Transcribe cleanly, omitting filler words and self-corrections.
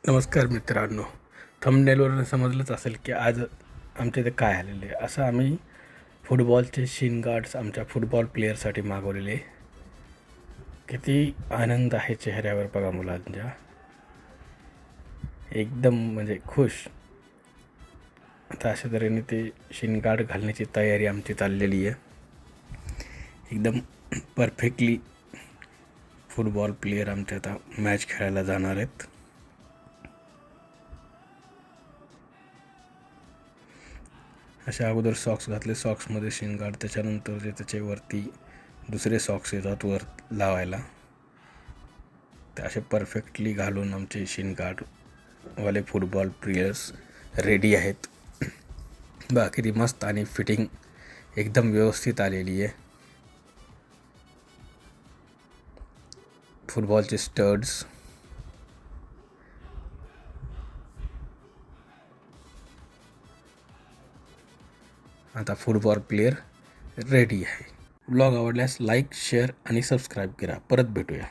नमस्कार मित्रांनो, थंबनेलवरून समजलंच असेल की आज आमच्या इथे काय आलेलं आहे. असं आम्ही फुटबॉलचे शिन गार्ड्स आमच्या फुटबॉल प्लेयरसाठी मागवलेले. किती आनंद आहे चेहऱ्यावर बघा मुलांच्या, एकदम म्हणजे खुश. आता अशा तऱ्हेने ते शिन गार्ड घालण्याची तयारी आमची चाललेली आहे. एकदम परफेक्टली फुटबॉल प्लेयर आमचे आता मॅच खेळायला जाणार आहेत. अशा अगोदर सॉक्स घातले, सॉक्समध्ये शिन गार्ड, त्याच्यानंतर जे त्याच्यावरती दुसरे सॉक्स येतात वर लावायला, ते असे परफेक्टली घालून आमचे शिन गार्डवाले फुटबॉल प्लेयर्स रेडी आहेत. बघा किती मस्त आणि फिटिंग एकदम व्यवस्थित आलेली आहे. फुटबॉलचे स्टड्स, आता फुटबॉल प्लेयर रेडी आहे. ब्लॉग आवडल्यास लाईक, शेअर आणि सबस्क्राईब करा. परत भेटूया.